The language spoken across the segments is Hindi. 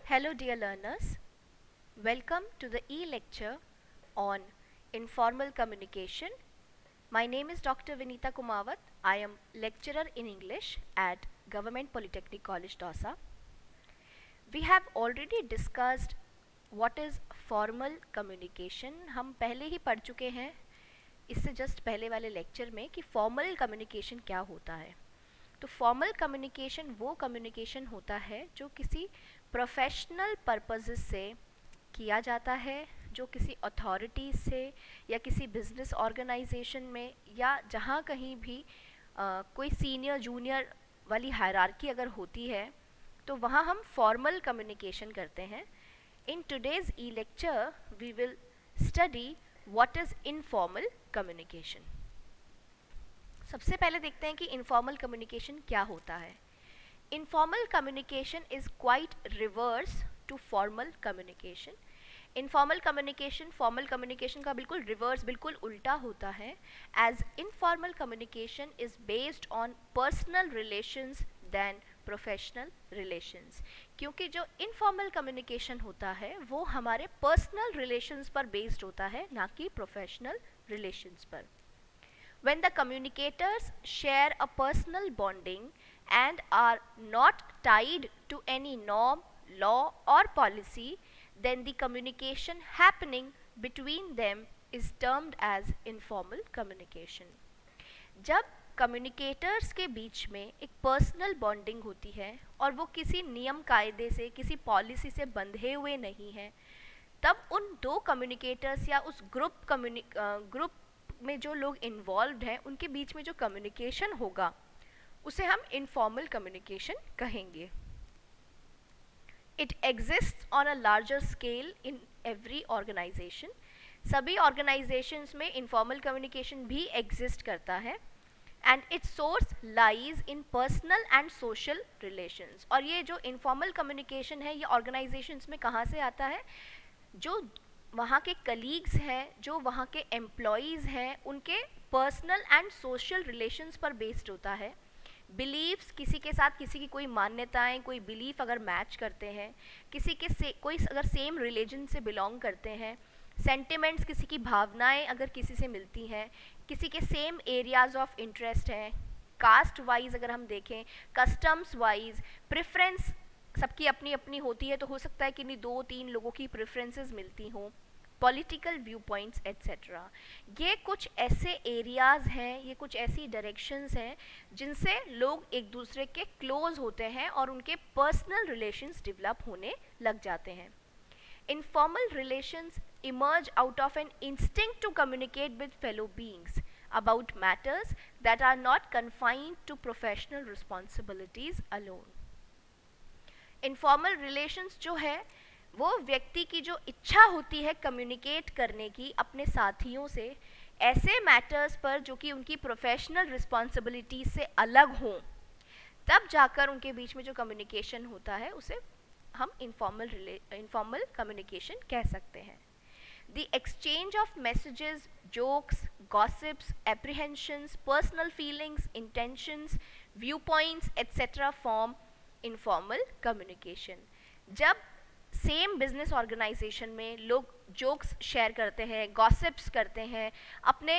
Hello dear learners, welcome to the e-lecture on informal communication. My name is Dr. Vinita Kumawat. I am lecturer in English at Government Polytechnic College, Dausa. We have already discussed what is formal communication. हम पहले ही पढ़ चुके हैं इससे जस्ट पहले वाले लेक्चर में कि फॉर्मल कम्युनिकेशन क्या होता है। तो फॉर्मल कम्युनिकेशन वो कम्युनिकेशन होता है जो किसी प्रोफेशनल पर्पसेस से किया जाता है, जो किसी अथॉरिटी से या किसी बिजनेस ऑर्गेनाइजेशन में या जहाँ कहीं भी कोई सीनियर जूनियर वाली हायरार्की अगर होती है तो वहाँ हम फॉर्मल कम्युनिकेशन करते हैं। In today's e lecture we will study what is informal communication. सबसे पहले देखते हैं कि इनफॉर्मल कम्युनिकेशन क्या होता है। Informal communication is quite reverse to formal communication. Informal communication formal communication का बिल्कुल रिवर्स, बिल्कुल उल्टा होता है। As informal communication is based on personal relations than professional relations. क्योंकि जो इनफॉर्मल कम्युनिकेशन होता है वो हमारे पर्सनल रिलेशंस पर बेस्ड होता है, ना कि प्रोफेशनल रिलेशंस पर। When the communicators share a personal bonding and are not tied to any norm, law or policy, then the communication happening between them is termed as informal communication. जब कम्युनिकेटर्स के बीच में एक पर्सनल बॉन्डिंग होती है और वो किसी नियम कायदे से, किसी पॉलिसी से बंधे हुए नहीं हैं, तब उन दो कम्युनिकेटर्स या उस ग्रुप में जो लोग इन्वॉल्व हैं उनके बीच में जो कम्युनिकेशन होगा उसे हम इनफॉर्मल कम्युनिकेशन कहेंगे। It exist on a larger scale in every organisation. सभी ऑर्गेनाइजेशंस में इनफॉर्मल कम्युनिकेशन भी एग्जिस्ट करता है and its source lies in personal and social relations. और ये जो इनफॉर्मल कम्युनिकेशन है ये ऑर्गेनाइजेशंस में कहाँ से आता है? जो वहाँ के कलीग्स हैं, जो वहाँ के एम्प्लॉयज़ हैं, उनके पर्सनल एंड सोशल रिलेशंस पर बेस्ड होता है। बिलीव्स, किसी के साथ किसी की कोई मान्यताएं, कोई बिलीफ अगर मैच करते हैं, किसी के कोई अगर सेम रिलीजन से बिलोंग करते हैं, सेंटिमेंट्स, किसी की भावनाएं अगर किसी से मिलती हैं, किसी के सेम एरियाज़ ऑफ इंटरेस्ट हैं, कास्ट वाइज अगर हम देखें, कस्टम्स वाइज, प्रेफरेंस सबकी अपनी अपनी होती है, तो हो सकता है कि नहीं 2-3 लोगों की प्रेफरेंसेस मिलती हों, पॉलिटिकल व्यू पॉइंट्स एट्सेट्रा। ये कुछ ऐसे एरियाज़ हैं, ये कुछ ऐसी डायरेक्शंस हैं जिनसे लोग एक दूसरे के क्लोज होते हैं और उनके पर्सनल रिलेशंस डेवलप होने लग जाते हैं। Informal relations emerge out of an instinct to communicate with fellow beings about matters that are not confined to professional responsibilities alone. Informal relations जो है वो व्यक्ति की जो इच्छा होती है कम्युनिकेट करने की अपने साथियों से ऐसे मैटर्स पर जो कि उनकी प्रोफेशनल रिस्पॉन्सिबिलिटी से अलग हों, तब जाकर उनके बीच में जो कम्युनिकेशन होता है उसे हम इनफॉर्मल कम्युनिकेशन कह सकते हैं। The exchange of messages, jokes, gossips, apprehensions, personal feelings, intentions, viewpoints, etc. form informal communication. जब सेम बिजनेस ऑर्गेनाइजेशन में लोग जोक्स शेयर करते हैं, गॉसिप्स करते हैं, अपने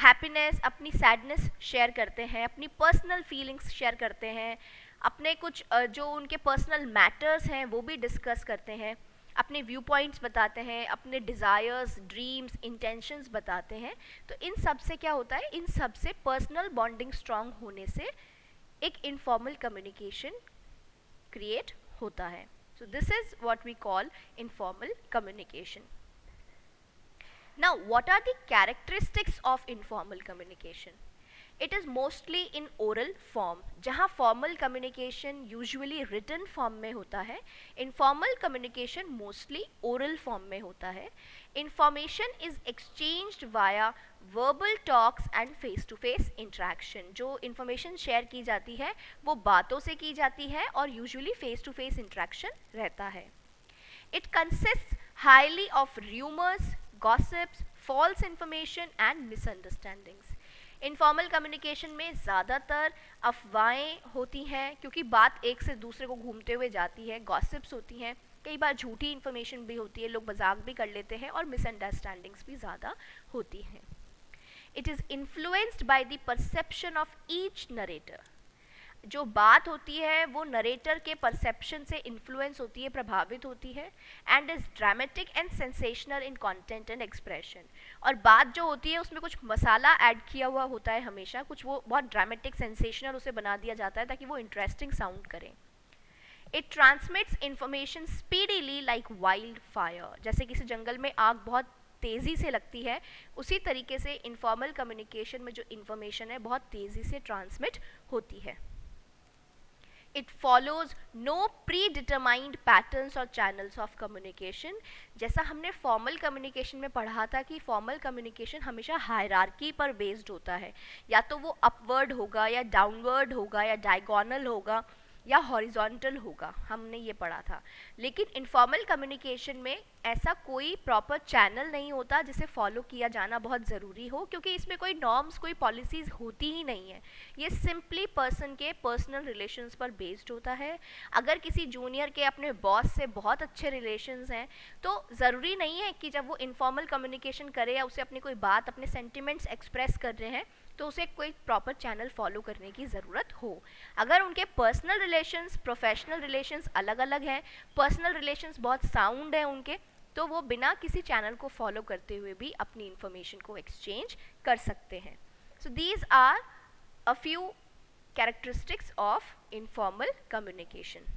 हैप्पीनेस, अपनी सैडनेस शेयर करते हैं, अपनी पर्सनल फीलिंग्स शेयर करते हैं, अपने कुछ जो उनके पर्सनल मैटर्स हैं वो भी डिस्कस करते हैं, अपने व्यू पॉइंट्स बताते हैं, अपने डिज़ायर्स, ड्रीम्स, इंटेंशंस बताते हैं, तो इन सब से क्या होता है? इन सब से पर्सनल बॉन्डिंग स्ट्रॉन्ग होने से एक इनफॉर्मल कम्युनिकेशन क्रिएट होता है। So this is what we call informal communication. Now, what are the characteristics of informal communication? It is mostly in oral form. जहाँ formal communication usually written form में होता है, informal communication mostly oral form में होता है. Information is exchanged via verbal talks and face-to-face interaction. जो information share की जाती है वो बातों से की जाती है और usually face-to-face interaction रहता है. It consists highly of rumors, gossips, false information and misunderstandings. Informal communication में ज़्यादातर अफवाहें होती हैं क्योंकि बात एक से दूसरे को घूमते हुए जाती है, गॉसिप्स होती हैं, कई बार झूठी इन्फॉर्मेशन भी होती है, लोग मजाक भी कर लेते हैं और मिसअंडरस्टैंडिंग्स भी ज़्यादा होती हैं. It is influenced by the perception of each narrator. जो बात होती है वो नरेटर के परसेप्शन से इन्फ्लुएंस होती है, प्रभावित होती है. And is dramatic and sensational in content and expression. और बात जो होती है उसमें कुछ मसाला ऐड किया हुआ होता है हमेशा, कुछ वो बहुत ड्रामेटिक सेंसेशनल उसे बना दिया जाता है ताकि वो इंटरेस्टिंग साउंड करे. It transmits information speedily like wild fire. जैसे किसी जंगल में आग बहुत तेज़ी से लगती है, उसी तरीके से इनफॉर्मल कम्युनिकेशन में जो इन्फॉर्मेशन है बहुत तेज़ी से ट्रांसमिट होती है. It follows no predetermined patterns or channels of communication. जैसा हमने फॉर्मल कम्युनिकेशन में पढ़ा था कि फॉर्मल कम्युनिकेशन हमेशा हायरार्की पर बेस्ड होता है, या तो वो अपवर्ड होगा या डाउनवर्ड होगा या डायगोनल होगा या हॉरिजॉन्टल होगा, हमने ये पढ़ा था. लेकिन इनफॉर्मल कम्युनिकेशन में ऐसा कोई प्रॉपर चैनल नहीं होता जिसे फॉलो किया जाना बहुत ज़रूरी हो, क्योंकि इसमें कोई नॉर्म्स, कोई पॉलिसीज़ होती ही नहीं है. ये सिंपली पर्सन के पर्सनल रिलेशंस पर बेस्ड होता है. अगर किसी जूनियर के अपने बॉस से बहुत अच्छे रिलेशंस हैं तो ज़रूरी नहीं है कि जब वो इनफॉर्मल कम्युनिकेशन करे या उसे अपनी कोई बात, अपने सेंटिमेंट्स एक्सप्रेस कर रहे हैं तो उसे कोई प्रॉपर चैनल फॉलो करने की ज़रूरत हो. अगर उनके पर्सनल रिलेशंस, प्रोफेशनल रिलेशंस अलग अलग हैं, पर्सनल रिलेशंस बहुत साउंड हैं उनके, तो वो बिना किसी चैनल को फॉलो करते हुए भी अपनी इंफॉर्मेशन को एक्सचेंज कर सकते हैं. So these are a few characteristics of informal communication.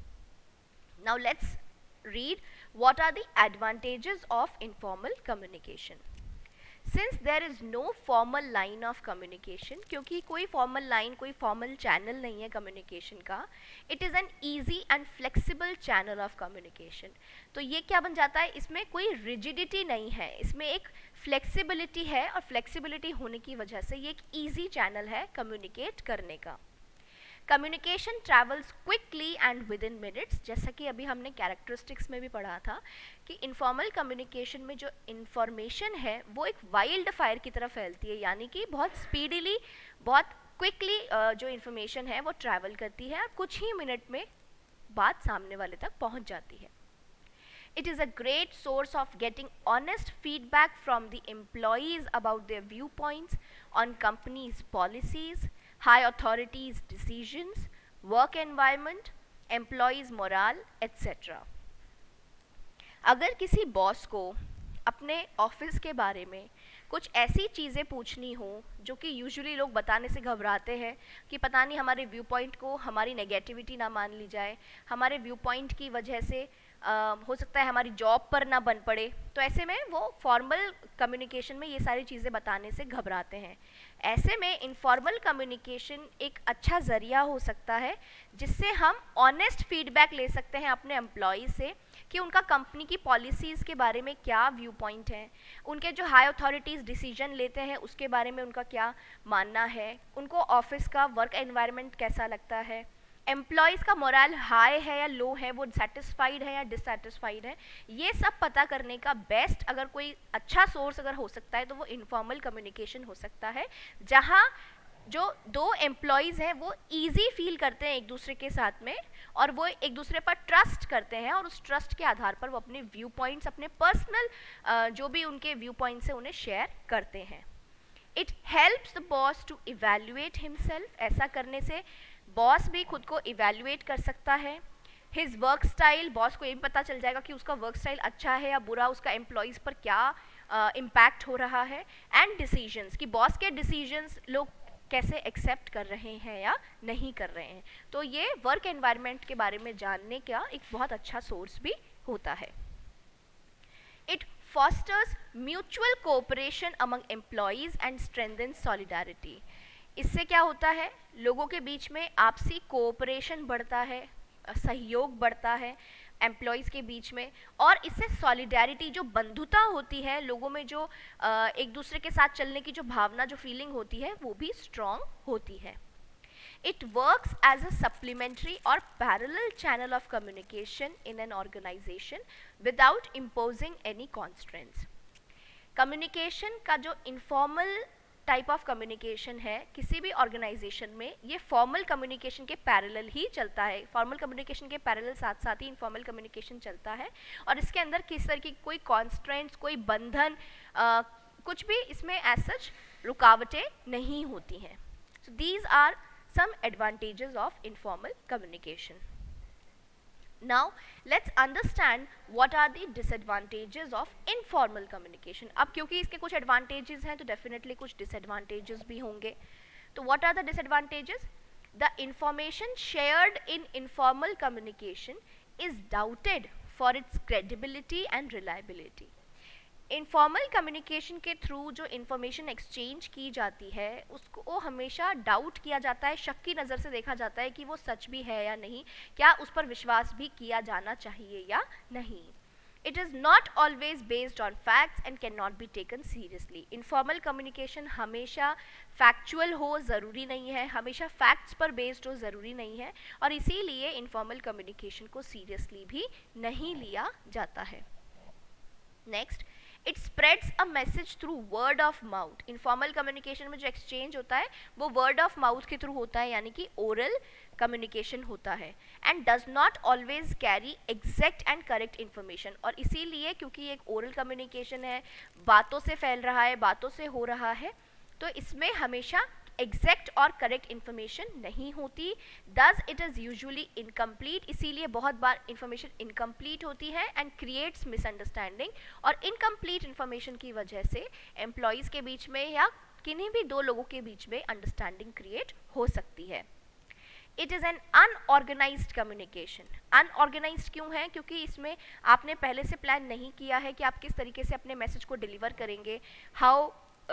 Now let's read what are the advantages of informal communication. Since there is no formal line of communication, क्योंकि कोई formal line, कोई formal channel नहीं है communication का, it is an easy and flexible channel of communication. तो ये क्या बन जाता है, इसमें कोई rigidity नहीं है, इसमें एक flexibility है, और flexibility होने की वजह से ये एक easy channel है communicate करने का. Communication travels quickly and with in minutes. जैसा कि अभी हमने कैरेक्टरिस्टिक्स में भी पढ़ा था कि इनफॉर्मल कम्युनिकेशन में जो इन्फॉर्मेशन है वो एक वाइल्ड फायर की तरह फैलती है, यानी कि बहुत स्पीडीली, बहुत क्विकली जो इन्फॉर्मेशन है वो ट्रैवल करती है और कुछ ही मिनट में बात सामने वाले तक पहुंच जाती है. It is a great source of getting honest feedback from the employees about their viewpoints on companies' policies, high authorities' decisions, work environment, employees' morale, etc. अगर किसी बॉस को अपने ऑफिस के बारे में कुछ ऐसी चीज़ें पूछनी हो जो कि यूजुअली लोग बताने से घबराते हैं कि पता नहीं हमारे व्यू पॉइंट को, हमारी नेगेटिविटी ना मान ली जाए, हमारे व्यू पॉइंट की वजह से हो सकता है हमारी जॉब पर ना बन पड़े, तो ऐसे में वो फॉर्मल कम्युनिकेशन में ये सारी चीज़ें बताने से घबराते हैं. ऐसे में इनफॉर्मल कम्युनिकेशन एक अच्छा ज़रिया हो सकता है जिससे हम ऑनेस्ट फीडबैक ले सकते हैं अपने एम्प्लॉय से कि उनका कंपनी की पॉलिसीज़ के बारे में क्या व्यू पॉइंट है, उनके जो हाई अथॉरिटीज़ डिसीजन लेते हैं उसके बारे में उनका क्या मानना है, उनको ऑफिस का वर्क एनवायरनमेंट कैसा लगता है, एम्प्लॉयज़ का मोरल हाई है या लो है, वो सेटिस्फाइड है या डिससेटिस्फाइड है. ये सब पता करने का बेस्ट अगर कोई अच्छा सोर्स अगर हो सकता है तो वो इनफॉर्मल कम्युनिकेशन हो सकता है, जहाँ जो दो एम्प्लॉयज़ हैं वो इजी फील करते हैं एक दूसरे के साथ में और वो एक दूसरे पर ट्रस्ट करते हैं और उस ट्रस्ट के आधार पर वो अपने व्यू पॉइंट्स, अपने पर्सनल जो भी उनके व्यू पॉइंट्स हैं उन्हें शेयर करते हैं. It helps the boss to evaluate himself. ऐसा करने से बॉस भी खुद को इवेल्युएट कर सकता है. हिज वर्क स्टाइल, बॉस को ये भी पता चल जाएगा कि उसका वर्क स्टाइल अच्छा है या बुरा, उसका एम्प्लॉयज़ पर क्या इम्पैक्ट हो रहा है. एंड डिसीजंस, कि बॉस के डिसीजंस लोग कैसे एक्सेप्ट कर रहे हैं या नहीं कर रहे हैं. तो ये वर्क एनवायरनमेंट के बारे में जानने का एक बहुत अच्छा सोर्स भी होता है. It fosters mutual cooperation among employees and strengthens solidarity. इससे क्या होता है, लोगों के बीच में आपसी कोऑपरेशन बढ़ता है, सहयोग बढ़ता है एम्प्लॉयज़ के बीच में, और इससे सॉलिडारिटी, जो बंधुता होती है लोगों में, जो एक दूसरे के साथ चलने की जो भावना, जो फीलिंग होती है वो भी स्ट्रॉन्ग होती है. It works as a supplementary or parallel channel of communication in an organization without imposing any constraints. Communication का जो informal टाइप ऑफ कम्युनिकेशन है किसी भी ऑर्गेनाइजेशन में, ये फॉर्मल कम्युनिकेशन के पैरेलल ही चलता है। फॉर्मल कम्युनिकेशन के पैरेलल साथ साथ ही इनफॉर्मल कम्युनिकेशन चलता है, और इसके अंदर किस तरह की कोई कॉन्स्ट्रेंट्स, कोई बंधन, कुछ भी इसमें एज सच रुकावटें नहीं होती हैं। So these are some advantages of informal communication. Now let's understand what are the disadvantages of informal communication. अब क्योंकि इसके कुछ advantages हैं तो definitely कुछ disadvantages भी होंगे। तो what are the disadvantages? The information shared in informal communication is doubted for its credibility and reliability. Informal communication के थ्रू जो इन्फॉर्मेशन एक्सचेंज की जाती है उसको हमेशा डाउट किया जाता है, शक की नज़र से देखा जाता है कि वो सच भी है या नहीं, क्या उस पर विश्वास भी किया जाना चाहिए या नहीं। It is not always based on facts and can not be taken seriously. Informal communication हमेशा फैक्चुअल हो ज़रूरी नहीं है, हमेशा फैक्ट्स पर बेस्ड हो ज़रूरी नहीं है, और इसीलिए इनफॉर्मल कम्युनिकेशन को सीरियसली भी नहीं लिया जाता है। Next, it spreads a message through word of mouth. Informal communication में जो एक्सचेंज होता है वो वर्ड ऑफ माउथ के थ्रू होता है, यानी कि ओरल कम्युनिकेशन होता है, and does not always carry exact and correct information. और इसीलिए क्योंकि एक ओरल कम्युनिकेशन है, बातों से फैल रहा है, बातों से हो रहा है, तो इसमें हमेशा एग्जैक्ट और करेक्ट इन्फॉर्मेशन नहीं होती। Thus it is usually incomplete, इसीलिए बहुत बार इन्फॉर्मेशन इनकम्प्लीट होती है एंड क्रिएट्स मिसअंडरस्टैंडिंग। और इनकम्प्लीट इन्फॉर्मेशन की वजह से एम्प्लॉयज़ के बीच में या किन्हीं भी दो लोगों के बीच में अंडरस्टैंडिंग क्रिएट हो सकती है। It is an unorganised communication. Unorganised क्यों है? क्योंकि इसमें आपने पहले से प्लान नहीं किया है कि आप किस तरीके से अपने मैसेज को डिलीवर करेंगे, how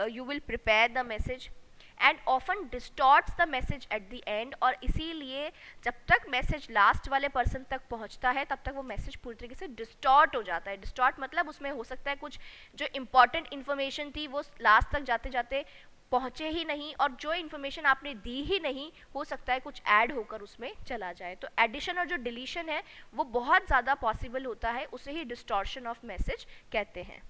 you will prepare the message, and often distorts the message at the end. और इसीलिए जब तक मैसेज लास्ट वाले पर्सन तक पहुंचता है तब तक वो मैसेज पूरी तरीके से डिस्टॉर्ट हो जाता है। डिस्टॉर्ट मतलब उसमें हो सकता है कुछ जो इंपॉर्टेंट इन्फॉर्मेशन थी वो लास्ट तक जाते जाते पहुंचे ही नहीं, और जो इन्फॉर्मेशन आपने दी ही नहीं हो सकता है कुछ ऐड होकर उसमें चला जाए। तो एडिशन और जो डिलीशन है वो बहुत ज़्यादा पॉसिबल होता है, उसे ही डिस्टॉर्शन ऑफ मैसेज कहते हैं।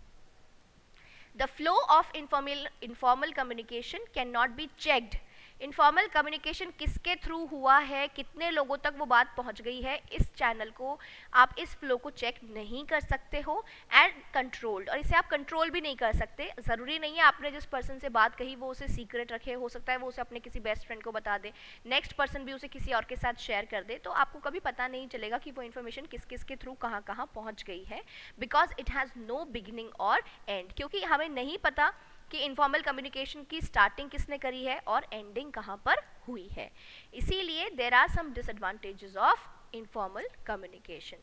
The flow of informal communication cannot be checked. Informal communication किसके थ्रू हुआ है, कितने लोगों तक वो बात पहुंच गई है, इस चैनल को आप, इस फ्लो को चेक नहीं कर सकते हो, एंड कंट्रोल्ड, और इसे आप कंट्रोल भी नहीं कर सकते। ज़रूरी नहीं है आपने जिस पर्सन से बात कही वो उसे सीक्रेट रखे, हो सकता है वो उसे अपने किसी बेस्ट फ्रेंड को बता दे, नेक्स्ट पर्सन भी उसे किसी और के साथ शेयर कर दे, तो आपको कभी पता नहीं चलेगा कि वो इन्फॉर्मेशन किस किस के थ्रू कहाँ कहाँ पहुँच गई है, because it has no beginning और एंड। क्योंकि हमें नहीं पता कि इनफॉर्मल कम्युनिकेशन की स्टार्टिंग किसने करी है और एंडिंग कहाँ पर हुई है। इसीलिए there are some disadvantages of informal communication.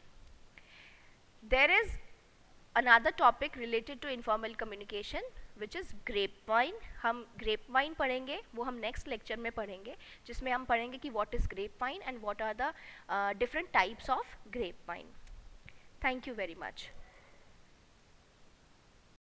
There is another topic related to informal communication which is grapevine. हम ग्रेपवाइन पढ़ेंगे, वो हम नेक्स्ट लेक्चर में पढ़ेंगे, जिसमें हम पढ़ेंगे कि what is grapevine and what are the different types of grapevine. Thank you very much.